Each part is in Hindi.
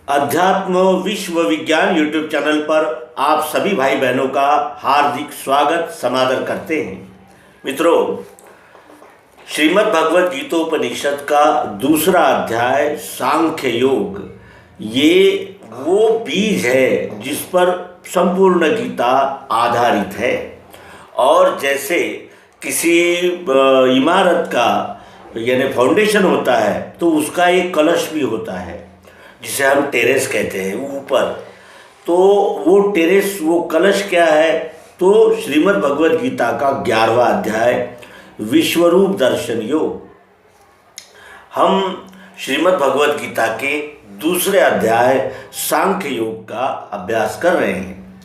अध्यात्म विश्व विज्ञान यूट्यूब चैनल पर आप सभी भाई बहनों का हार्दिक स्वागत समादर करते हैं। मित्रों, श्रीमद् भगवद गीतोपनिषद का दूसरा अध्याय सांख्य योग, ये वो बीज है जिस पर संपूर्ण गीता आधारित है। और जैसे किसी इमारत का यानी फाउंडेशन होता है तो उसका एक कलश भी होता है जिसे हम टेरेस कहते हैं ऊपर। तो वो टेरेस, वो कलश क्या है? तो श्रीमद् भगवद गीता का 11वां अध्याय विश्वरूप दर्शन योग। हम श्रीमद् भगवद गीता के दूसरे अध्याय सांख्य योग का अभ्यास कर रहे हैं।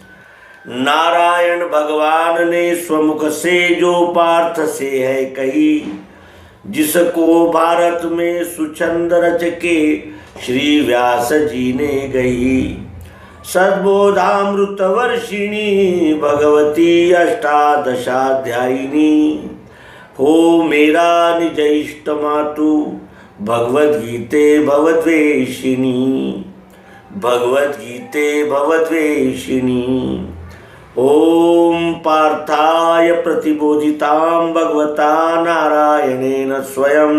नारायण भगवान ने स्वमुख से जो पार्थ से है कही, जिसको भारत में सुछंद रच के श्री व्यास जी ने गई। सद्बोधामृत वर्षिणी भगवती अष्टादशाध्यायिनी, हो मेरा निज इष्ट मातु भगवद्गीते भवद्वेषिणी। भगवद्गीते भवद्वेषिणी। ओम पार्थाय प्रतिबोधितां भगवता नारायणेन स्वयं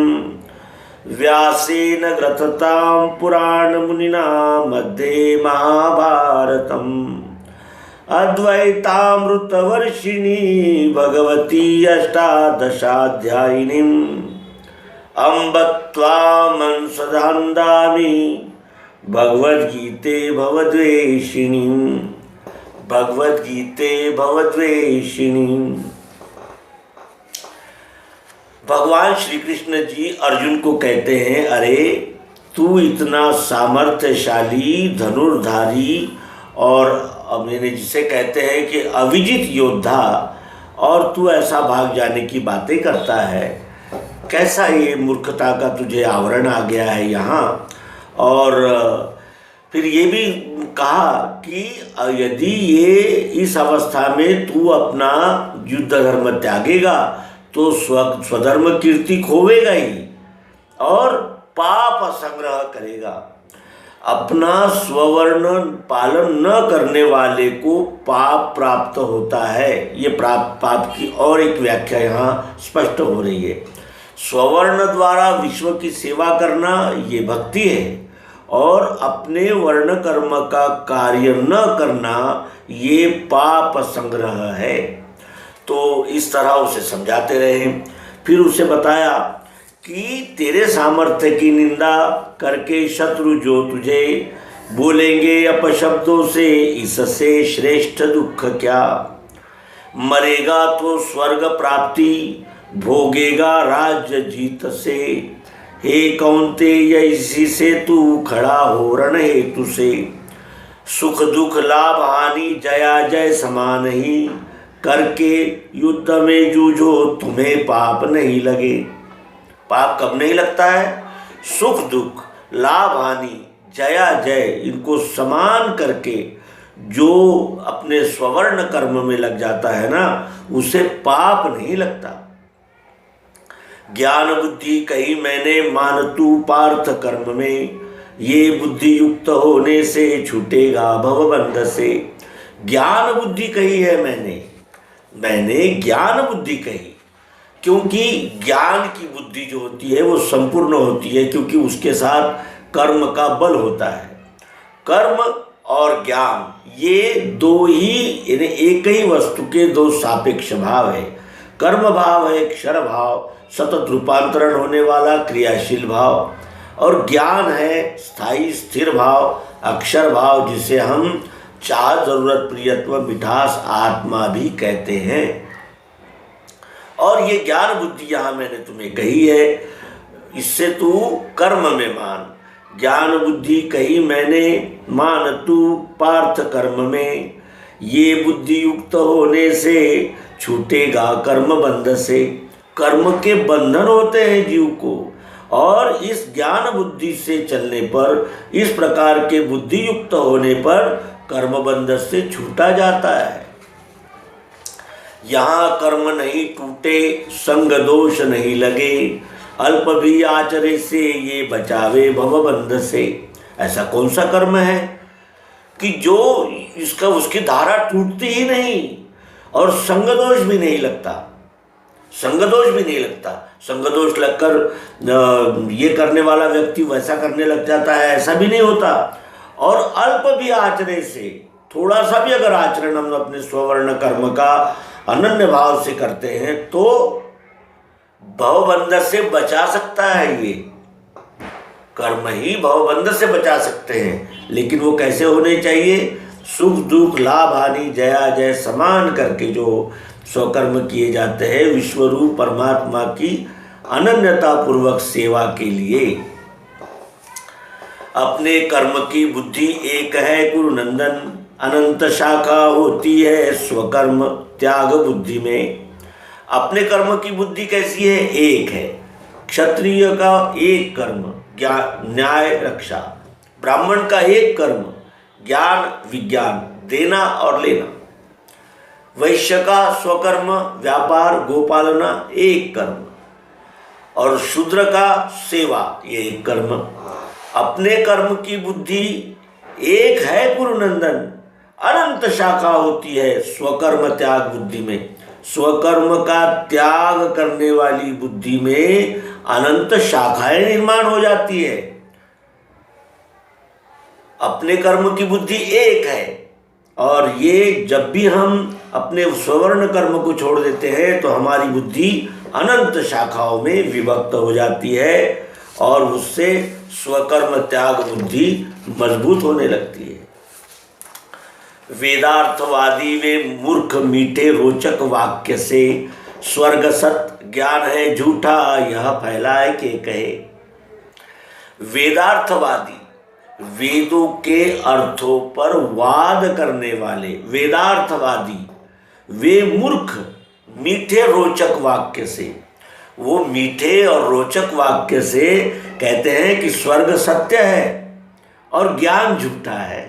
व्यासेन ग्रथतां पुराण मुनिना मध्ये महाभारतम्। अद्वैतामृतवर्षिणी भगवती अष्टादशाध्यायिनीम्, अम्ब त्वामंसधान्दामि भगवद्गीते भवद्वेषिणीम्। भगवद्गीते भवद्वेषिणीम्। भगवान श्री कृष्ण जी अर्जुन को कहते हैं, अरे तू इतना सामर्थ्यशाली धनुर्धारी और मैंने जिसे कहते हैं कि अविजित योद्धा, और तू ऐसा भाग जाने की बातें करता है। कैसा ये मूर्खता का तुझे आवरण आ गया है यहाँ। और फिर ये भी कहा कि यदि ये इस अवस्था में तू अपना युद्ध धर्म त्यागेगा तो स्वधर्म कीर्ति खोवेगा ही और पाप संग्रह करेगा। अपना स्ववर्ण पालन न करने वाले को पाप प्राप्त होता है। ये पाप की और एक व्याख्या यहाँ स्पष्ट हो रही है। स्ववर्ण द्वारा विश्व की सेवा करना ये भक्ति है, और अपने वर्ण कर्म का कार्य न करना ये पाप संग्रह है। तो इस तरह उसे समझाते रहे। फिर उसे बताया कि तेरे सामर्थ्य की निंदा करके शत्रु जो तुझे बोलेंगे अपशब्दों से, इससे श्रेष्ठ दुख क्या। मरेगा तो स्वर्ग प्राप्ति, भोगेगा राज्य जीत से। हे कौन्तेय इसी से तू खड़ा हो रण हेतु से। सुख दुख लाभ हानि जया जय समान ही, करके युद्ध में जूझो तुम्हें पाप नहीं लगे। पाप कब नहीं लगता है? सुख दुख लाभ हानि जया जय इनको समान करके जो अपने स्ववर्ण कर्म में लग जाता है ना, उसे पाप नहीं लगता। ज्ञान बुद्धि कही मैंने मान तू पार्थ कर्म में, ये बुद्धि युक्त होने से छूटेगा भवबंध से। ज्ञान बुद्धि कही है मैंने ज्ञान बुद्धि कही, क्योंकि ज्ञान की बुद्धि जो होती है वो संपूर्ण होती है, क्योंकि उसके साथ कर्म का बल होता है। कर्म और ज्ञान ये दो ही एक ही वस्तु के दो सापेक्ष भाव है। कर्म भाव है क्षर भाव, सतत रूपांतरण होने वाला क्रियाशील भाव, और ज्ञान है स्थायी स्थिर भाव, अक्षर भाव, जिसे हम चाह जरूरत प्रियत्व मिठास आत्मा भी कहते हैं। और ये ज्ञान बुद्धि यहाँ मैंने तुम्हें कही है, इससे तू कर्म में मान। ज्ञान बुद्धि कही मैंने मान तू पार्थ कर्म में, ये बुद्धि युक्त होने से छूटेगा कर्म बंध से। कर्म के बंधन होते हैं जीव को, और इस ज्ञान बुद्धि से चलने पर, इस प्रकार के बुद्धि युक्त होने पर कर्म बंधन से छूटा जाता है। यहाँ कर्म नहीं टूटे, संग दोष नहीं लगे, अल्प भी आचरे से ये बचावे भवबंध से। ऐसा कौन सा कर्म है कि जो इसका उसकी धारा टूटती ही नहीं और संगदोष भी नहीं लगता, संगदोष भी नहीं लगता। संगदोष लगकर ये करने वाला व्यक्ति वैसा करने लग जाता है, ऐसा भी नहीं होता। और अल्प भी आचरण से, थोड़ा सा भी अगर आचरण हम अपने स्ववर्ण कर्म का अनन्य भाव से करते हैं तो भवबंध से बचा सकता है। ये कर्म ही भवबंध से बचा सकते हैं, लेकिन वो कैसे होने चाहिए? सुख दुख लाभ हानि जया जय समान करके जो स्वकर्म किए जाते हैं विश्वरूप परमात्मा की अनन्यता पूर्वक सेवा के लिए। अपने कर्म की बुद्धि एक है गुरुनंदन, अनंत शाखा होती है स्वकर्म त्याग बुद्धि में। अपने कर्म की बुद्धि कैसी है? एक है। क्षत्रिय का एक कर्म ज्ञान न्याय रक्षा, ब्राह्मण का एक कर्म ज्ञान विज्ञान देना और लेना, वैश्य का स्वकर्म व्यापार गोपालना एक कर्म, और शूद्र का सेवा ये एक कर्म। अपने कर्म की बुद्धि एक है गुरुनंदन, अनंत शाखा होती है स्वकर्म त्याग बुद्धि में। स्वकर्म का त्याग करने वाली बुद्धि में अनंत शाखाएं निर्माण हो जाती है। अपने कर्म की बुद्धि एक है, और ये जब भी हम अपने स्वर्ण कर्म को छोड़ देते हैं तो हमारी बुद्धि अनंत शाखाओं में विभक्त हो जाती है और उससे स्वकर्म त्याग बुद्धि मजबूत होने लगती है। वेदार्थवादी वे मूर्ख मीठे रोचक वाक्य से स्वर्ग सत ज्ञान है झूठा यह फैलाए के कहे। वेदार्थवादी वेदों के अर्थों पर वाद करने वाले वेदार्थवादी वे मूर्ख मीठे रोचक वाक्य से, वो मीठे और रोचक वाक्य से कहते हैं कि स्वर्ग सत्य है और ज्ञान झूठा है।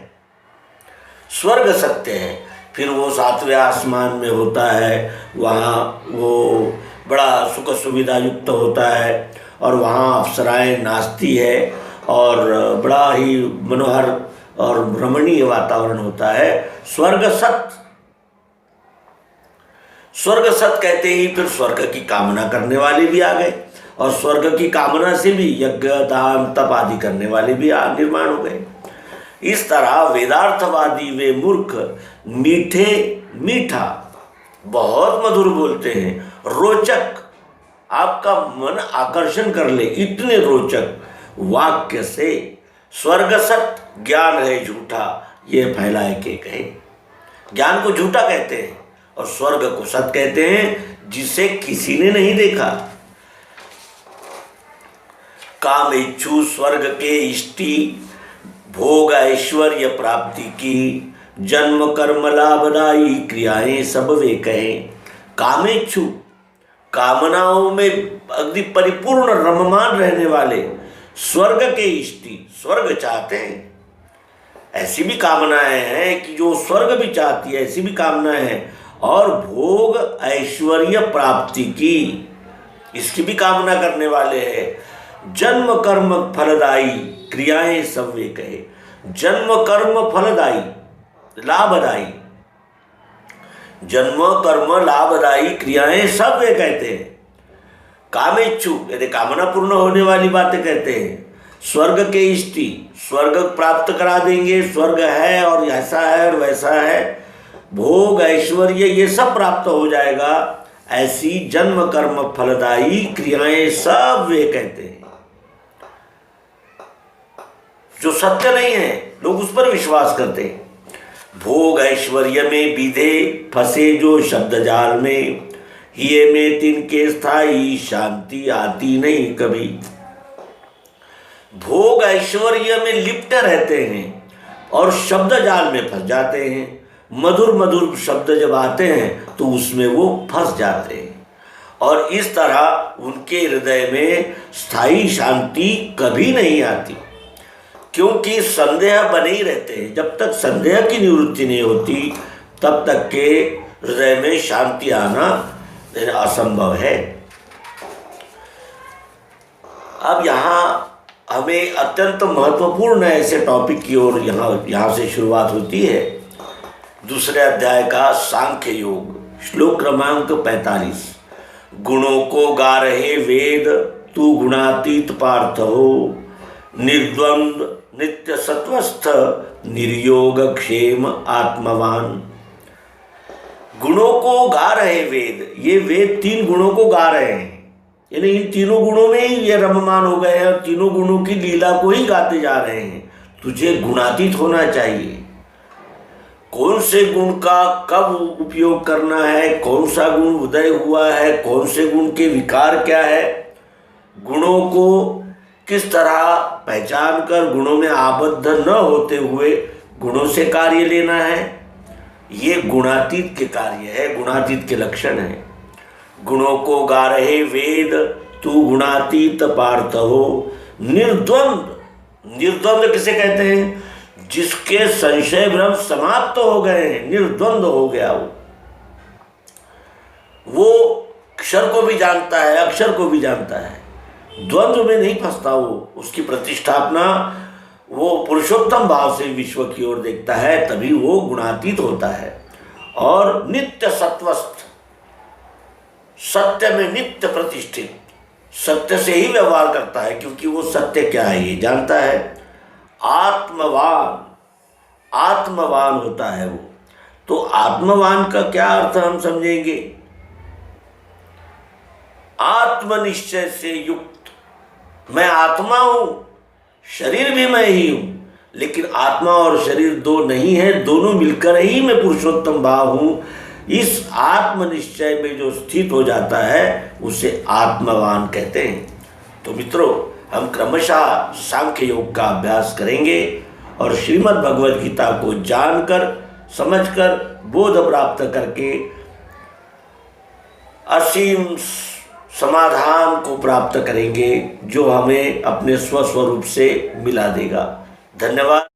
स्वर्ग सत्य है, फिर वो सातवें आसमान में होता है, वहाँ वो बड़ा सुख सुविधा युक्त होता है और वहाँ अप्सराएं नाचती है और बड़ा ही मनोहर और रमणीय वातावरण होता है। स्वर्ग सत्य, स्वर्ग सत्य कहते ही फिर स्वर्ग की कामना करने वाले भी आ गए और स्वर्ग की कामना से भी यज्ञ दान तप आदि करने वाले भी निर्माण हो गए। इस तरह वेदार्थवादी वे मूर्ख मीठे मीठा बहुत मधुर बोलते हैं, रोचक आपका मन आकर्षण कर ले इतने रोचक वाक्य से स्वर्ग सत्य ज्ञान है झूठा ये फैलाए के कहे। ज्ञान को झूठा कहते हैं और स्वर्ग को सत्य कहते हैं जिसे किसी ने नहीं देखा। काम इच्छु स्वर्ग के इष्टि भोग ऐश्वर्य प्राप्ति की, जन्म कर्म लाभदायी क्रियाएं सब वे कहें। कामेच्छु कामनाओं में अगदी परिपूर्ण रममान रहने वाले, स्वर्ग के इष्टि स्वर्ग चाहते हैं, ऐसी भी कामनाएं हैं कि जो स्वर्ग भी चाहती है, ऐसी भी कामनाएं हैं। और भोग ऐश्वर्य प्राप्ति की इसकी भी कामना करने वाले हैं। जन्म कर्म फलदायी क्रियाएं सब वे कहे। जन्म कर्म फलदायी लाभदायी, जन्म कर्म लाभदायी क्रियाएं सब वे कहते हैं। कामेच्छु यदि कामना पूर्ण होने वाली बातें कहते हैं। स्वर्ग के इष्टि स्वर्ग प्राप्त करा देंगे, स्वर्ग है और ऐसा है और वैसा है, भोग ऐश्वर्य ये सब प्राप्त हो जाएगा, ऐसी जन्म कर्म फलदायी क्रियाएं सब वे कहते हैं। जो सत्य नहीं है लोग उस पर विश्वास करते हैं। भोग ऐश्वर्य में विधे फंसे जो शब्द जाल में, हिये में तिनके स्थायी शांति आती नहीं कभी। भोग ऐश्वर्य में लिप्त रहते हैं और शब्द जाल में फंस जाते हैं। मधुर मधुर शब्द जब आते हैं तो उसमें वो फंस जाते हैं और इस तरह उनके हृदय में स्थायी शांति कभी नहीं आती, क्योंकि संदेह बने ही रहते हैं। जब तक संदेह की निवृत्ति नहीं होती तब तक के हृदय में शांति आना असंभव है। अब यहाँ हमें अत्यंत महत्वपूर्ण ऐसे टॉपिक की ओर यहाँ से शुरुआत होती है। दूसरे अध्याय का सांख्य योग, श्लोक क्रमांक 45। गुणों को गा रहे वेद, तू गुणातीत पार्थ हो, निर्द्वंद नित्य सत्वस्थ, निर्योग क्षेम आत्मवान। गुणों को गा रहे वेद, ये वेद 3 गुणों को गा रहे हैं, यानी इन तीनों गुणों में ही ये रममान हो गए हैं और तीनों गुणों की लीला को ही गाते जा रहे हैं। तुझे गुणातीत होना चाहिए। कौन से गुण का कब उपयोग करना है, कौन सा गुण उदय हुआ है, कौन से गुण के विकार क्या है, गुणों को किस तरह पहचान कर गुणों में आबद्ध न होते हुए गुणों से कार्य लेना है, ये गुणातीत के कार्य है, गुणातीत के लक्षण है। गुणों को गा रहे वेद, तू गुणातीत पार्थ हो, निर्द्वंद। निर्द्वंद किसे कहते हैं? जिसके संशय भ्रम समाप्त हो गए हैं, निर्द्वंद हो गया वो अक्षर को भी जानता है, अक्षर को भी जानता है, द्वंद्व में नहीं फंसता वो। उसकी प्रतिष्ठापना वो पुरुषोत्तम भाव से विश्व की ओर देखता है, तभी वो गुणातीत होता है। और नित्य सत्वस्थ, सत्य में नित्य प्रतिष्ठित, सत्य से ही व्यवहार करता है, क्योंकि वो सत्य क्या है ये जानता है। आत्मवान, आत्मवान होता है वो। तो आत्मवान का क्या अर्थ हम समझेंगे? आत्मनिश्चय से युक्त। मैं आत्मा हूं, शरीर भी मैं ही हूं, लेकिन आत्मा और शरीर 2 नहीं है, दोनों मिलकर ही मैं पुरुषोत्तम भाव हूं। इस आत्मनिश्चय में जो स्थित हो जाता है उसे आत्मवान कहते हैं। तो मित्रों, हम क्रमशः सांख्य योग का अभ्यास करेंगे और श्रीमद् भगवद गीता को जानकर, समझकर, बोध प्राप्त करके असीम समाधान को प्राप्त करेंगे, जो हमें अपने स्वस्वरूप से मिला देगा। धन्यवाद।